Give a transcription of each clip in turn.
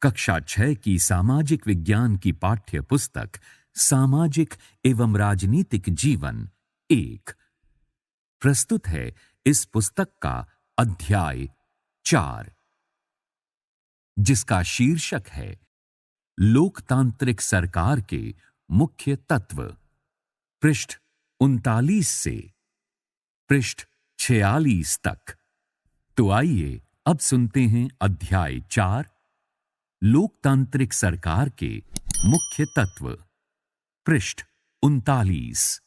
कक्षा 6 की सामाजिक विज्ञान की पाठ्य पुस्तक सामाजिक एवं राजनीतिक जीवन 1 प्रस्तुत है। इस पुस्तक का अध्याय 4 जिसका शीर्षक है लोकतांत्रिक सरकार के मुख्य तत्व, पृष्ठ 39 से पृष्ठ 46 तक। तो आइए अब सुनते हैं अध्याय 4 लोकतांत्रिक सरकार के मुख्य तत्व, पृष्ठ 39।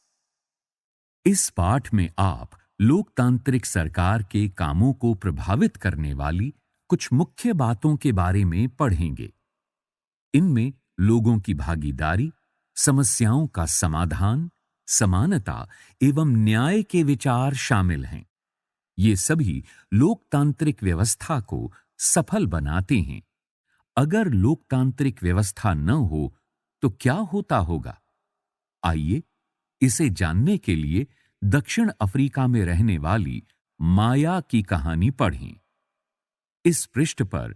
इस पाठ में आप लोकतांत्रिक सरकार के कामों को प्रभावित करने वाली कुछ मुख्य बातों के बारे में पढ़ेंगे। इनमें लोगों की भागीदारी, समस्याओं का समाधान, समानता एवं न्याय के विचार शामिल हैं। ये सभी लोकतांत्रिक व्यवस्था को सफल बनाते हैं। अगर लोकतांत्रिक व्यवस्था न हो तो क्या होता होगा? आइए इसे जानने के लिए दक्षिण अफ्रीका में रहने वाली माया की कहानी पढ़ें। इस पृष्ठ पर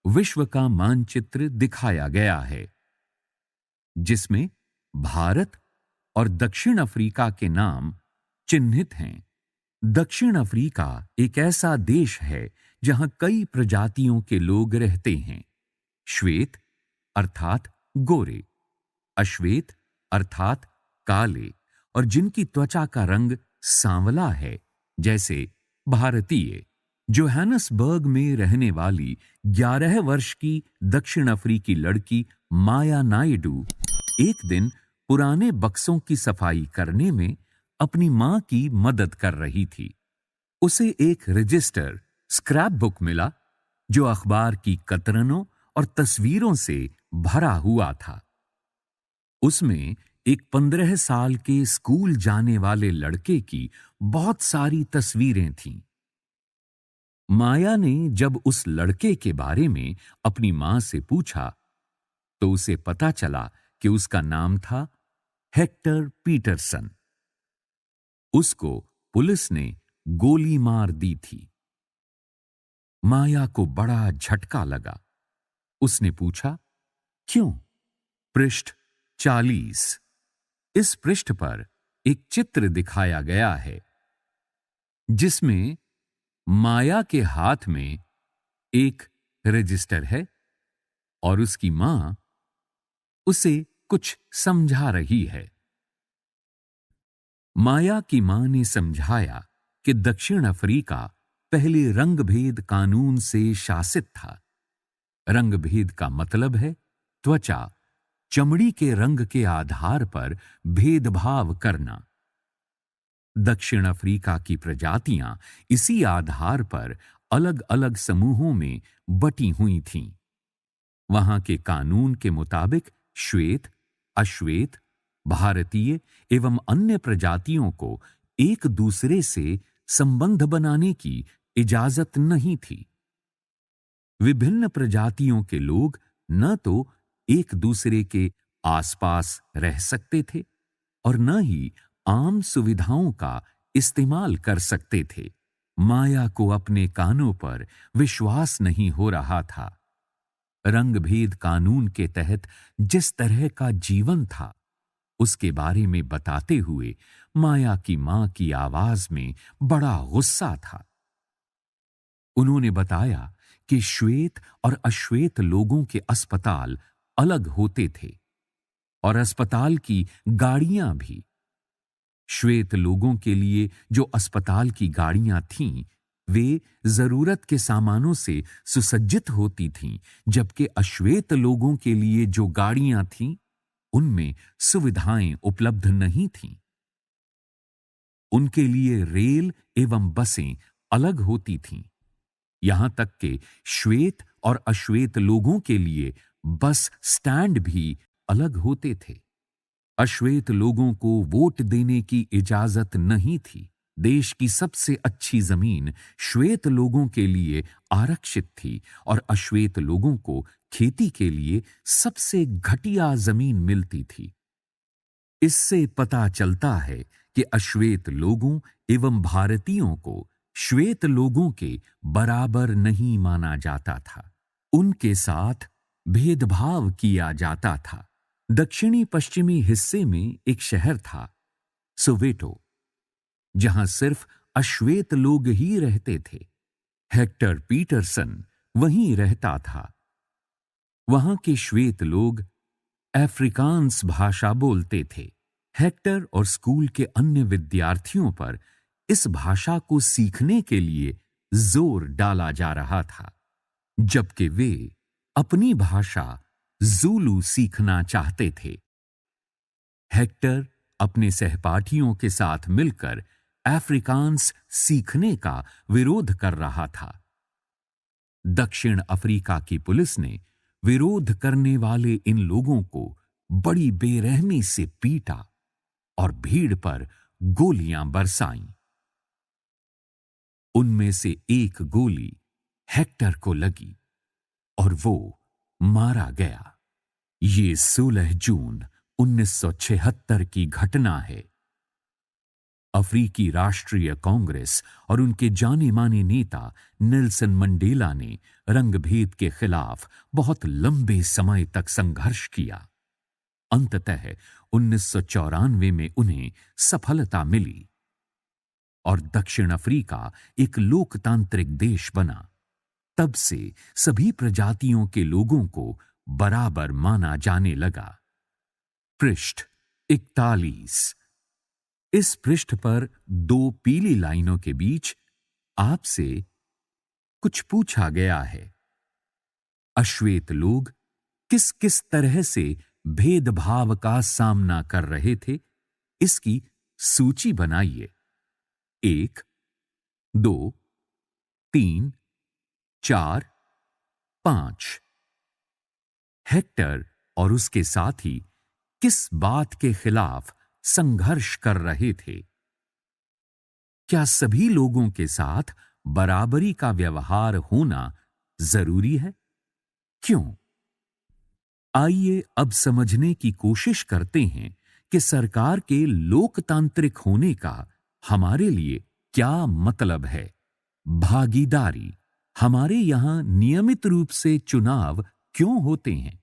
विश्व का मानचित्र दिखाया गया है, जिसमें भारत और दक्षिण अफ्रीका के नाम चिन्हित हैं। दक्षिण अफ्रीका एक ऐसा देश है जहां कई प्रजातियों के लोग रहते हैं। श्वेत अर्थात गोरे, अश्वेत अर्थात काले, और जिनकी त्वचा का रंग सांवला है, जैसे भारतीय। जोहानसबर्ग में रहने वाली 11 वर्ष की दक्षिण अफ्रीकी लड़की माया नायडू एक दिन पुराने बक्सों की सफाई करने में अपनी मां की मदद कर रही थी। उसे एक रजिस्टर स्क्रैप बुक मिला जो अखबार की कतरनों और तस्वीरों से भरा हुआ था। उसमें एक 15 साल के स्कूल जाने वाले लड़के की बहुत सारी तस्वीरें थीं। माया ने जब उस लड़के के बारे में अपनी मां से पूछा तो उसे पता चला कि उसका नाम था हेक्टर पीटरसन। उसको पुलिस ने गोली मार दी थी। माया को बड़ा झटका लगा। उसने पूछा, क्यों? पृष्ठ 40। इस पृष्ठ पर एक चित्र दिखाया गया है, जिसमें माया के हाथ में एक रजिस्टर है और उसकी मां उसे कुछ समझा रही है। माया की मां ने समझाया कि दक्षिण अफ्रीका पहले रंगभेद कानून से शासित था। रंगभेद का मतलब है त्वचा, चमड़ी के रंग के आधार पर भेदभाव करना। दक्षिण अफ्रीका की प्रजातियां इसी आधार पर अलग अलग समूहों में बटी हुई थीं। वहां के कानून के मुताबिक श्वेत, अश्वेत, भारतीय एवं अन्य प्रजातियों को एक दूसरे से संबंध बनाने की इजाजत नहीं थी। विभिन्न प्रजातियों के लोग न तो एक दूसरे के आसपास रह सकते थे और न ही आम सुविधाओं का इस्तेमाल कर सकते थे। माया को अपने कानों पर विश्वास नहीं हो रहा था। रंगभेद कानून के तहत जिस तरह का जीवन था, उसके बारे में बताते हुए माया की मां की आवाज में बड़ा गुस्सा था। उन्होंने बताया कि श्वेत और अश्वेत लोगों के अस्पताल अलग होते थे और अस्पताल की गाड़ियां भी। श्वेत लोगों के लिए जो अस्पताल की गाड़ियां थीं, वे जरूरत के सामानों से सुसज्जित होती थीं, जबकि अश्वेत लोगों के लिए जो गाड़ियां थीं, उनमें सुविधाएं उपलब्ध नहीं थीं। उनके लिए रेल एवं बसें अलग होती थीं। यहां तक कि श्वेत और अश्वेत लोगों के लिए बस स्टैंड भी अलग होते थे। अश्वेत लोगों को वोट देने की इजाजत नहीं थी। देश की सबसे अच्छी जमीन श्वेत लोगों के लिए आरक्षित थी और अश्वेत लोगों को खेती के लिए सबसे घटिया जमीन मिलती थी। इससे पता चलता है कि अश्वेत लोगों एवं भारतीयों को श्वेत लोगों के बराबर नहीं माना जाता था। उनके साथ भेदभाव किया जाता था। दक्षिणी पश्चिमी हिस्से में एक शहर था, सोवेटो, जहां सिर्फ अश्वेत लोग ही रहते थे। हेक्टर पीटरसन वहीं रहता था। वहां के श्वेत लोग अफ्रीकांस भाषा बोलते थे। हेक्टर और स्कूल के अन्य विद्यार्थियों पर इस भाषा को सीखने के लिए जोर डाला जा रहा था, जबकि वे अपनी भाषा ज़ूलू सीखना चाहते थे। हेक्टर अपने सहपाठियों के साथ मिलकर अफ्रीकांस सीखने का विरोध कर रहा था। दक्षिण अफ्रीका की पुलिस ने विरोध करने वाले इन लोगों को बड़ी बेरहमी से पीटा और भीड़ पर गोलियां बरसाईं। उनमें से एक गोली हेक्टर को लगी और वो मारा गया। ये 16 जून 1976 की घटना है। अफ्रीकी राष्ट्रीय कांग्रेस और उनके जाने माने नेता नेल्सन मंडेला ने रंगभेद के खिलाफ बहुत लंबे समय तक संघर्ष किया। अंततः 1994 में उन्हें सफलता मिली और दक्षिण अफ्रीका एक लोकतांत्रिक देश बना। तब से सभी प्रजातियों के लोगों को बराबर माना जाने लगा। पृष्ठ 41। इस पृष्ठ पर 2 पीली लाइनों के बीच आपसे कुछ पूछा गया है। अश्वेत लोग किस किस तरह से भेदभाव का सामना कर रहे थे, इसकी सूची बनाइए। 1, 2, 3, 4, 5। हेक्टर और उसके साथी किस बात के खिलाफ संघर्ष कर रहे थे? क्या सभी लोगों के साथ बराबरी का व्यवहार होना जरूरी है? क्यों? आइए अब समझने की कोशिश करते हैं कि सरकार के लोकतांत्रिक होने का हमारे लिए क्या मतलब है। भागीदारी। हमारे यहां नियमित रूप से चुनाव क्यों होते हैं?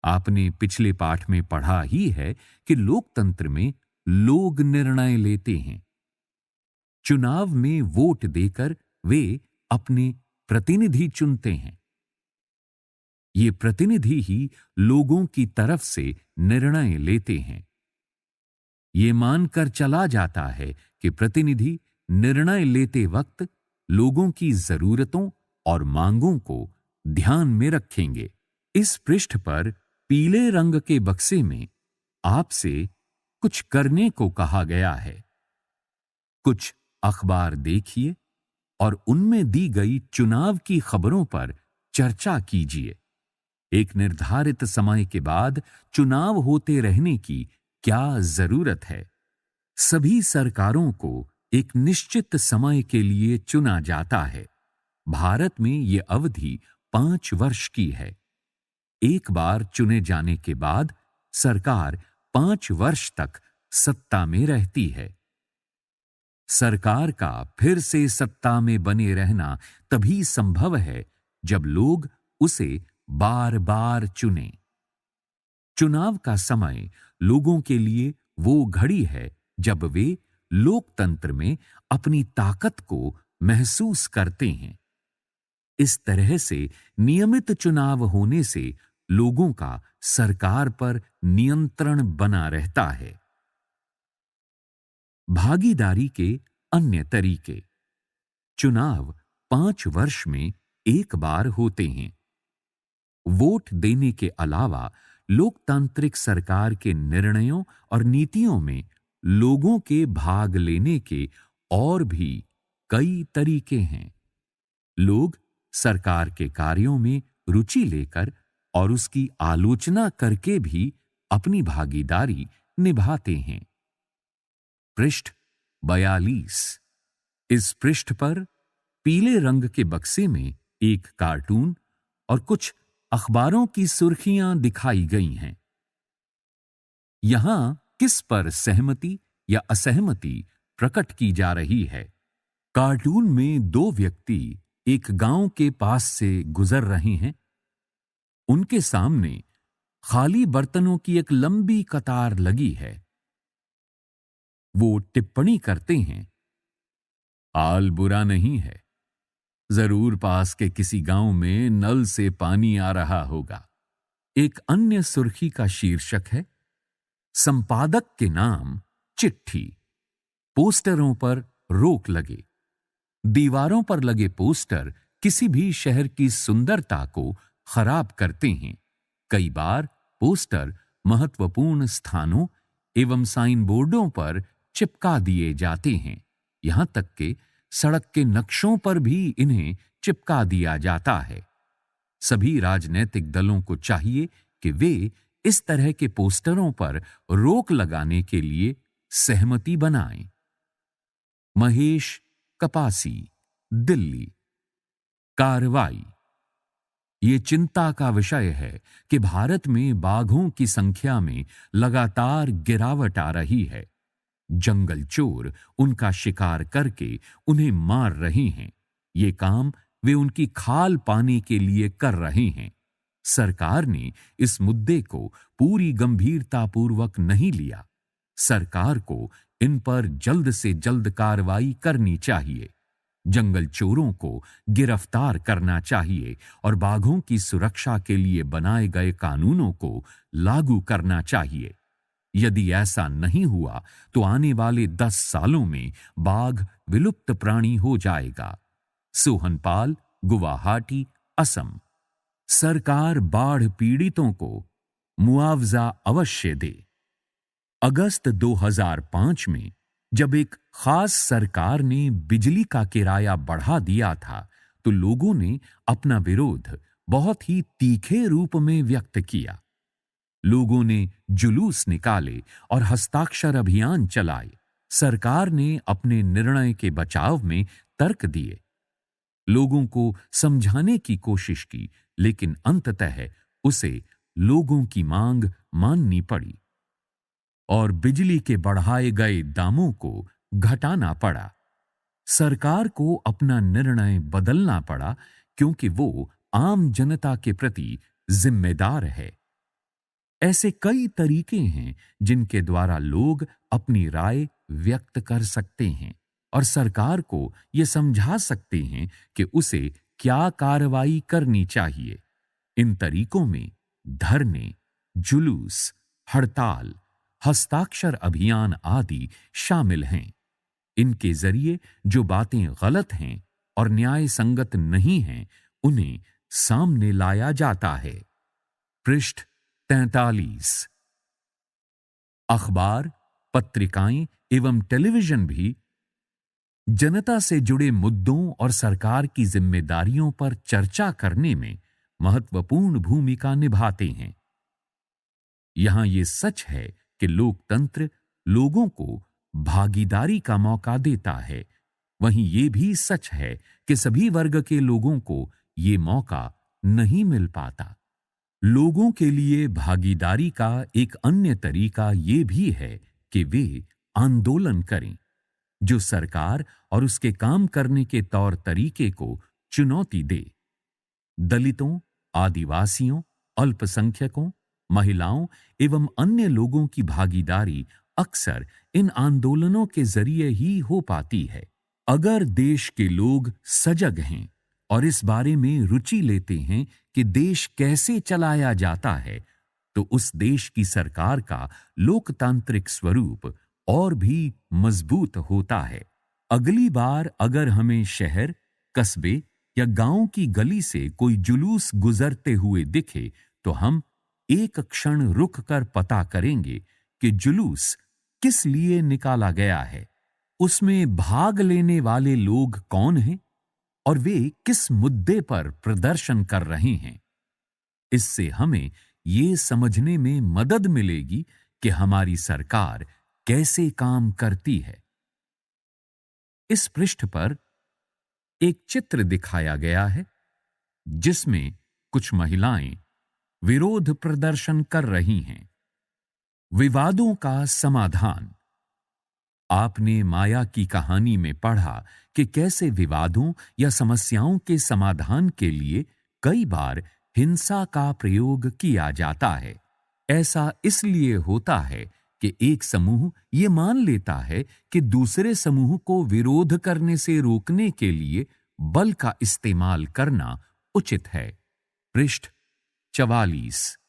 आपने पिछले पाठ में पढ़ा ही है कि लोकतंत्र में लोग निर्णय लेते हैं। चुनाव में वोट देकर वे अपने प्रतिनिधि चुनते हैं। ये प्रतिनिधि ही लोगों की तरफ से निर्णय लेते हैं। ये मानकर चला जाता है कि प्रतिनिधि निर्णय लेते वक्त लोगों की जरूरतों और मांगों को ध्यान में रखेंगे। इस पृष्ठ पर पीले रंग के बक्से में आपसे कुछ करने को कहा गया है। कुछ अखबार देखिए और उनमें दी गई चुनाव की खबरों पर चर्चा कीजिए। एक निर्धारित समय के बाद चुनाव होते रहने की क्या जरूरत है? सभी सरकारों को एक निश्चित समय के लिए चुना जाता है। भारत में यह अवधि 5 वर्ष की है। एक बार चुने जाने के बाद सरकार 5 वर्ष तक सत्ता में रहती है। सरकार का फिर से सत्ता में बने रहना तभी संभव है जब लोग उसे बार-बार चुनें। चुनाव का समय लोगों के लिए वो घड़ी है जब वे लोकतंत्र में अपनी ताकत को महसूस करते हैं। इस तरह से नियमित चुनाव होने से लोगों का सरकार पर नियंत्रण बना रहता है। भागीदारी के अन्य तरीके। चुनाव 5 वर्ष में एक बार होते हैं। वोट देने के अलावा लोकतांत्रिक सरकार के निर्णयों और नीतियों में लोगों के भाग लेने के और भी कई तरीके हैं। लोग सरकार के कार्यों में रुचि लेकर और उसकी आलोचना करके भी अपनी भागीदारी निभाते हैं। पृष्ठ 42। इस पृष्ठ पर पीले रंग के बक्से में एक कार्टून और कुछ अखबारों की सुर्खियां दिखाई गई हैं। यहां किस पर सहमति या असहमति प्रकट की जा रही है? कार्टून में 2 व्यक्ति एक गांव के पास से गुजर रहे हैं। उनके सामने खाली बर्तनों की एक लंबी कतार लगी है। वो टिप्पणी करते हैं, हाल बुरा नहीं है, जरूर पास के किसी गांव में नल से पानी आ रहा होगा। एक अन्य सुर्खी का शीर्षक है, संपादक के नाम चिट्ठी, पोस्टरों पर रोक लगे। दीवारों पर लगे पोस्टर किसी भी शहर की सुंदरता को खराब करते हैं। कई बार पोस्टर महत्वपूर्ण स्थानों एवं साइन बोर्डों पर चिपका दिए जाते हैं। यहां तक कि सड़क के नक्शों पर भी इन्हें चिपका दिया जाता है। सभी राजनीतिक दलों को चाहिए कि वे इस तरह के पोस्टरों पर रोक लगाने के लिए सहमति बनाएं। महेश कपासी, दिल्ली। कार्रवाई। ये चिंता का विषय है कि भारत में बाघों की संख्या में लगातार गिरावट आ रही है। जंगल चोर उनका शिकार करके उन्हें मार रहे हैं। ये काम वे उनकी खाल पाने के लिए कर रहे हैं। सरकार ने इस मुद्दे को पूरी गंभीरतापूर्वक नहीं लिया। सरकार को इन पर जल्द से जल्द कार्रवाई करनी चाहिए। जंगल चोरों को गिरफ्तार करना चाहिए और बाघों की सुरक्षा के लिए बनाए गए कानूनों को लागू करना चाहिए। यदि ऐसा नहीं हुआ तो आने वाले 10 सालों में बाघ विलुप्त प्राणी हो जाएगा। सोहनपाल, गुवाहाटी, असम। सरकार बाढ़ पीड़ितों को मुआवजा अवश्य दे। अगस्त 2005 में जब एक खास सरकार ने बिजली का किराया बढ़ा दिया था तो लोगों ने अपना विरोध बहुत ही तीखे रूप में व्यक्त किया। लोगों ने जुलूस निकाले और हस्ताक्षर अभियान चलाए। सरकार ने अपने निर्णय के बचाव में तर्क दिए, लोगों को समझाने की कोशिश की, लेकिन अंततः उसे लोगों की मांग माननी पड़ी और बिजली के बढ़ाए गए दामों को घटाना पड़ा। सरकार को अपना निर्णय बदलना पड़ा क्योंकि वो आम जनता के प्रति जिम्मेदार है। ऐसे कई तरीके हैं जिनके द्वारा लोग अपनी राय व्यक्त कर सकते हैं और सरकार को ये समझा सकते हैं कि उसे क्या कार्रवाई करनी चाहिए। इन तरीकों में धरने, जुलूस, हड़ताल, हस्ताक्षर अभियान आदि शामिल हैं। इनके जरिए जो बातें गलत हैं और न्याय संगत नहीं हैं, उन्हें सामने लाया जाता है। पृष्ठ 43। अखबार, पत्रिकाएं एवं टेलीविजन भी जनता से जुड़े मुद्दों और सरकार की जिम्मेदारियों पर चर्चा करने में महत्वपूर्ण भूमिका निभाते हैं। यहां ये सच है कि लोकतंत्र लोगों को भागीदारी का मौका देता है, वहीं ये भी सच है कि सभी वर्ग के लोगों को ये मौका नहीं मिल पाता। लोगों के लिए भागीदारी का एक अन्य तरीका ये भी है कि वे आंदोलन करें, जो सरकार और उसके काम करने के तौर तरीके को चुनौती दे। दलितों, आदिवासियों, अल्पसंख्यकों, महिलाओं एवं अन्य लोगों की भागीदारी अक्सर इन आंदोलनों के जरिए ही हो पाती है। अगर देश के लोग सजग हैं और इस बारे में रुचि लेते हैं कि देश कैसे चलाया जाता है, तो उस देश की सरकार का लोकतांत्रिक स्वरूप और भी मजबूत होता है। अगली बार अगर हमें शहर, कस्बे या गांव की गली से कोई जुलूस गुजरते हुए दिखे, तो हम एक क्षण रुक कर पता करेंगे कि जुलूस किस लिए निकाला गया है, उसमें भाग लेने वाले लोग कौन हैं और वे किस मुद्दे पर प्रदर्शन कर रहे हैं। इससे हमें ये समझने में मदद मिलेगी कि हमारी सरकार कैसे काम करती है। इस पृष्ठ पर एक चित्र दिखाया गया है जिसमें कुछ महिलाएं विरोध प्रदर्शन कर रही हैं। विवादों का समाधान। आपने माया की कहानी में पढ़ा कि कैसे विवादों या समस्याओं के समाधान के लिए कई बार हिंसा का प्रयोग किया जाता है। ऐसा इसलिए होता है कि एक समूह ये मान लेता है कि दूसरे समूह को विरोध करने से रोकने के लिए बल का इस्तेमाल करना उचित है। पृष्ठ 44।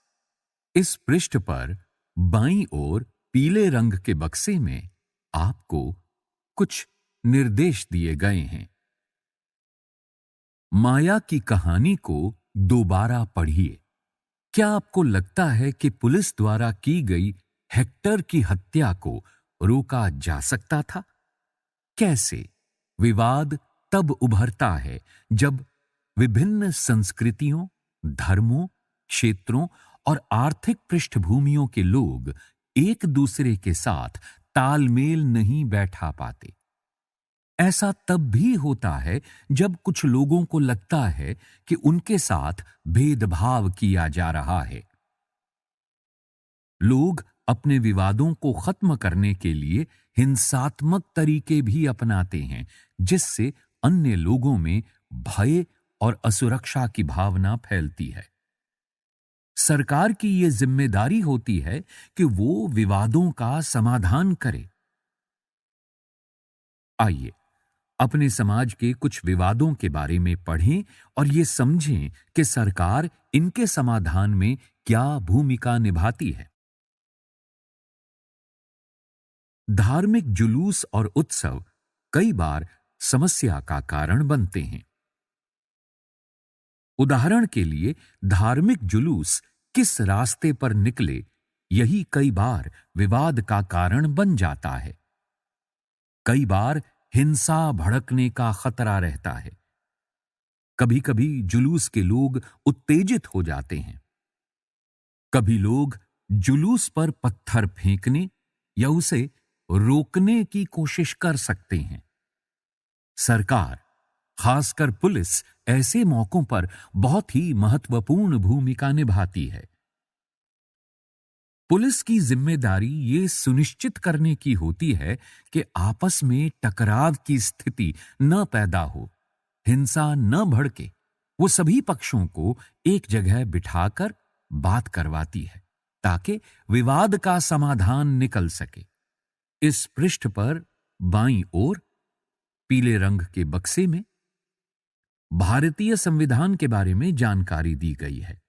इस पृष्ठ पर बाईं ओर पीले रंग के बक्से में आपको कुछ निर्देश दिए गए हैं। माया की कहानी को दोबारा पढ़िए। क्या आपको लगता है कि पुलिस द्वारा की गई हेक्टर की हत्या को रोका जा सकता था? कैसे? विवाद तब उभरता है जब विभिन्न संस्कृतियों, धर्मों, क्षेत्रों और आर्थिक पृष्ठभूमियों के लोग एक दूसरे के साथ तालमेल नहीं बैठा पाते। ऐसा तब भी होता है जब कुछ लोगों को लगता है कि उनके साथ भेदभाव किया जा रहा है। लोग अपने विवादों को खत्म करने के लिए हिंसात्मक तरीके भी अपनाते हैं, जिससे अन्य लोगों में भय और असुरक्षा की भावना फैलती है। सरकार की यह जिम्मेदारी होती है कि वो विवादों का समाधान करे। आइए अपने समाज के कुछ विवादों के बारे में पढ़ें और ये समझें कि सरकार इनके समाधान में क्या भूमिका निभाती है। धार्मिक जुलूस और उत्सव कई बार समस्या का कारण बनते हैं। उदाहरण के लिए, धार्मिक जुलूस किस रास्ते पर निकले, यही कई बार विवाद का कारण बन जाता है। कई बार हिंसा भड़कने का खतरा रहता है। कभी-कभी जुलूस के लोग उत्तेजित हो जाते हैं। कभी लोग जुलूस पर पत्थर फेंकने या उसे रोकने की कोशिश कर सकते हैं। सरकार, खासकर पुलिस, ऐसे मौकों पर बहुत ही महत्वपूर्ण भूमिका निभाती है। पुलिस की जिम्मेदारी ये सुनिश्चित करने की होती है कि आपस में टकराव की स्थिति न पैदा हो, हिंसा न भड़के। वो सभी पक्षों को एक जगह बिठाकर बात करवाती है ताकि विवाद का समाधान निकल सके। इस पृष्ठ पर बाईं ओर पीले रंग के बक्से में भारतीय संविधान के बारे में जानकारी दी गई है।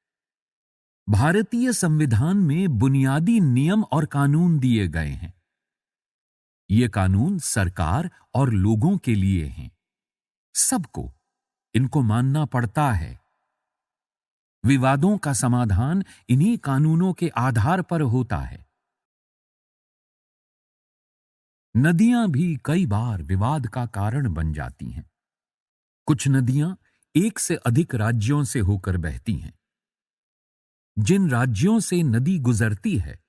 भारतीय संविधान में बुनियादी नियम और कानून दिए गए हैं। ये कानून सरकार और लोगों के लिए हैं। सबको इनको मानना पड़ता है। विवादों का समाधान इन्हीं कानूनों के आधार पर होता है। नदियां भी कई बार विवाद का कारण बन जाती हैं। कुछ नदियां एक से अधिक राज्यों से होकर बहती हैं। जिन राज्यों से नदी गुजरती है,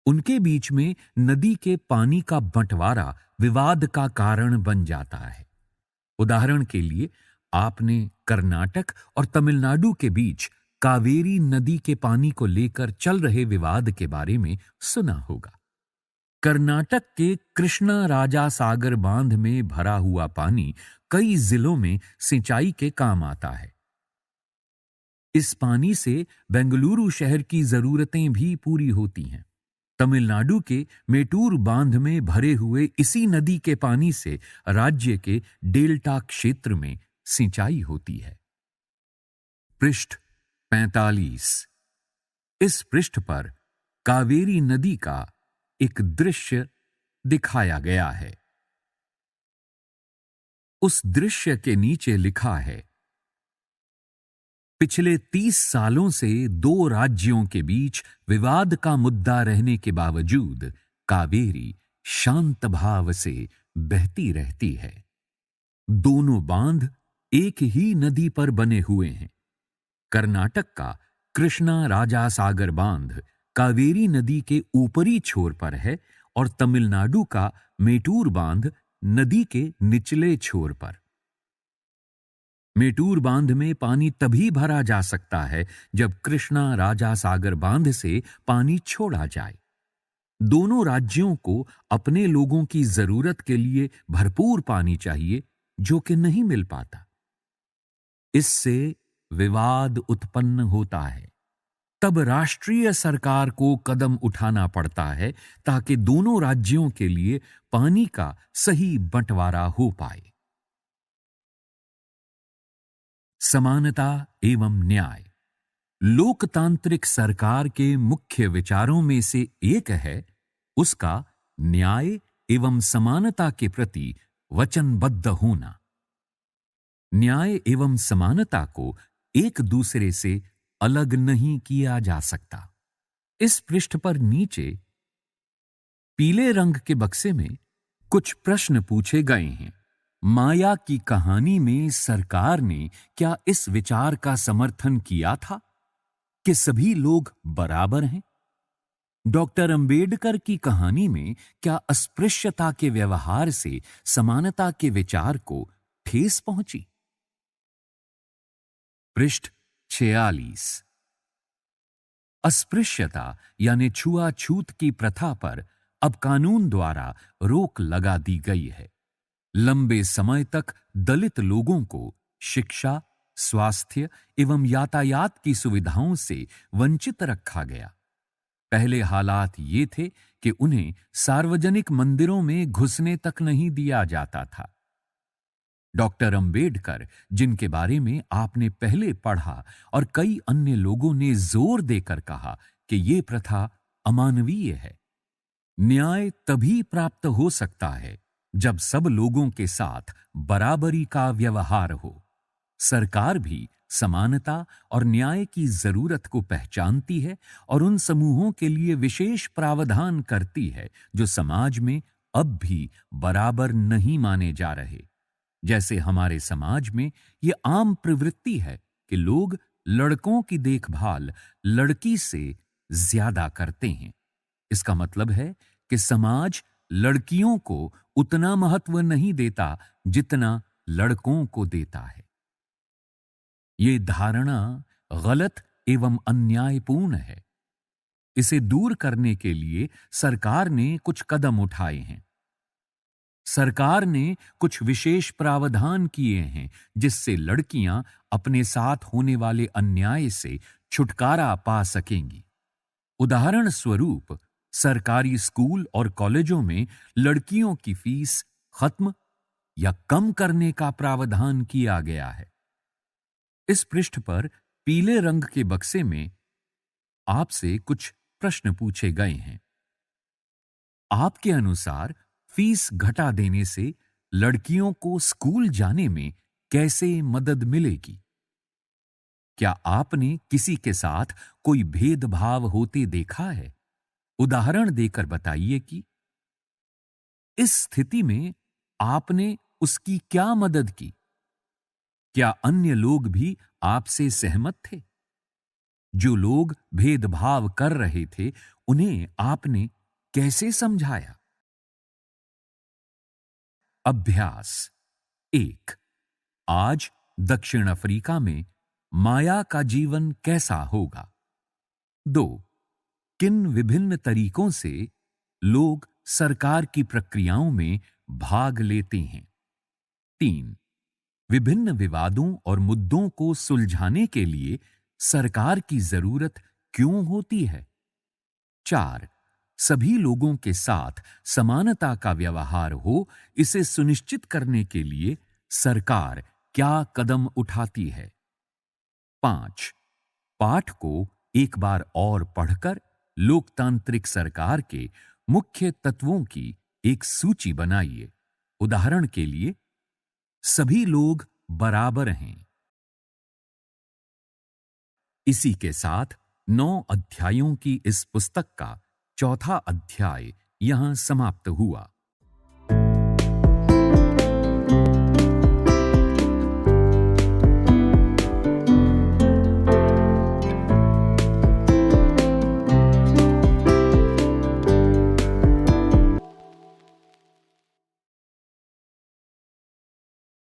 उनके बीच में नदी के पानी का बंटवारा विवाद का कारण बन जाता है। उदाहरण के लिए, आपने कर्नाटक और तमिलनाडु के बीच कावेरी नदी के पानी को लेकर चल रहे विवाद के बारे में सुना होगा। कर्नाटक के कृष्णा राजा सागर बांध में भरा हुआ पानी कई जिलों में सिंचाई के काम आता है। इस पानी से बेंगलुरु शहर की जरूरतें भी पूरी होती हैं। तमिलनाडु के मेटूर बांध में भरे हुए इसी नदी के पानी से राज्य के डेल्टा क्षेत्र में सिंचाई होती है। पृष्ठ 45। इस पृष्ठ पर कावेरी नदी का एक दृश्य दिखाया गया है। उस दृश्य के नीचे लिखा है, पिछले 30 सालों से दो राज्यों के बीच विवाद का मुद्दा रहने के बावजूद कावेरी शांत भाव से बहती रहती है। दोनों बांध एक ही नदी पर बने हुए हैं। कर्नाटक का कृष्णा राजा सागर बांध कावेरी नदी के ऊपरी छोर पर है और तमिलनाडु का मेटूर बांध नदी के निचले छोर पर। मेटूर बांध में पानी तभी भरा जा सकता है जब कृष्णा राजा सागर बांध से पानी छोड़ा जाए। दोनों राज्यों को अपने लोगों की जरूरत के लिए भरपूर पानी चाहिए, जो कि नहीं मिल पाता। इससे विवाद उत्पन्न होता है। तब राष्ट्रीय सरकार को कदम उठाना पड़ता है ताकि दोनों राज्यों के लिए पानी का सही बंटवारा हो पाए। समानता एवं न्याय लोकतांत्रिक सरकार के मुख्य विचारों में से एक है उसका न्याय एवं समानता के प्रति वचनबद्ध होना। न्याय एवं समानता को एक दूसरे से अलग नहीं किया जा सकता। इस पृष्ठ पर नीचे पीले रंग के बक्से में कुछ प्रश्न पूछे गए हैं। माया की कहानी में सरकार ने क्या इस विचार का समर्थन किया था कि सभी लोग बराबर हैं? डॉक्टर अंबेडकर की कहानी में क्या अस्पृश्यता के व्यवहार से समानता के विचार को ठेस पहुंची? पृष्ठ 46। अस्पृश्यता यानी छुआछूत की प्रथा पर अब कानून द्वारा रोक लगा दी गई है। लंबे समय तक दलित लोगों को शिक्षा, स्वास्थ्य एवं यातायात की सुविधाओं से वंचित रखा गया। पहले हालात ये थे कि उन्हें सार्वजनिक मंदिरों में घुसने तक नहीं दिया जाता था। डॉक्टर अंबेडकर, जिनके बारे में आपने पहले पढ़ा, और कई अन्य लोगों ने जोर देकर कहा कि यह प्रथा अमानवीय है। न्याय तभी प्राप्त हो सकता है जब सब लोगों के साथ बराबरी का व्यवहार हो। सरकार भी समानता और न्याय की जरूरत को पहचानती है और उन समूहों के लिए विशेष प्रावधान करती है जो समाज में अब भी बराबर नहीं माने जा रहे। जैसे हमारे समाज में ये आम प्रवृत्ति है कि लोग लड़कों की देखभाल लड़की से ज्यादा करते हैं। इसका मतलब है कि समाज लड़कियों को उतना महत्व नहीं देता जितना लड़कों को देता है। ये धारणा गलत एवं अन्यायपूर्ण है। इसे दूर करने के लिए सरकार ने कुछ कदम उठाए हैं। सरकार ने कुछ विशेष प्रावधान किए हैं जिससे लड़कियां अपने साथ होने वाले अन्याय से छुटकारा पा सकेंगी। उदाहरण स्वरूप, सरकारी स्कूल और कॉलेजों में लड़कियों की फीस खत्म या कम करने का प्रावधान किया गया है। इस पृष्ठ पर पीले रंग के बक्से में आपसे कुछ प्रश्न पूछे गए हैं। आपके अनुसार फीस घटा देने से लड़कियों को स्कूल जाने में कैसे मदद मिलेगी? क्या आपने किसी के साथ कोई भेदभाव होते देखा है? उदाहरण देकर बताइए कि इस स्थिति में आपने उसकी क्या मदद की? क्या अन्य लोग भी आपसे सहमत थे? जो लोग भेदभाव कर रहे थे, उन्हें आपने कैसे समझाया? अभ्यास 1। आज दक्षिण अफ्रीका में माया का जीवन कैसा होगा? 2। किन विभिन्न तरीकों से लोग सरकार की प्रक्रियाओं में भाग लेते हैं? 3। विभिन्न विवादों और मुद्दों को सुलझाने के लिए सरकार की जरूरत क्यों होती है? 4। सभी लोगों के साथ समानता का व्यवहार हो, इसे सुनिश्चित करने के लिए सरकार क्या कदम उठाती है? 5। पाठ को एक बार और पढ़कर लोकतांत्रिक सरकार के मुख्य तत्वों की एक सूची बनाइए। उदाहरण के लिए, सभी लोग बराबर हैं। इसी के साथ 9 अध्यायों की इस पुस्तक का चौथा अध्याय यहां समाप्त हुआ।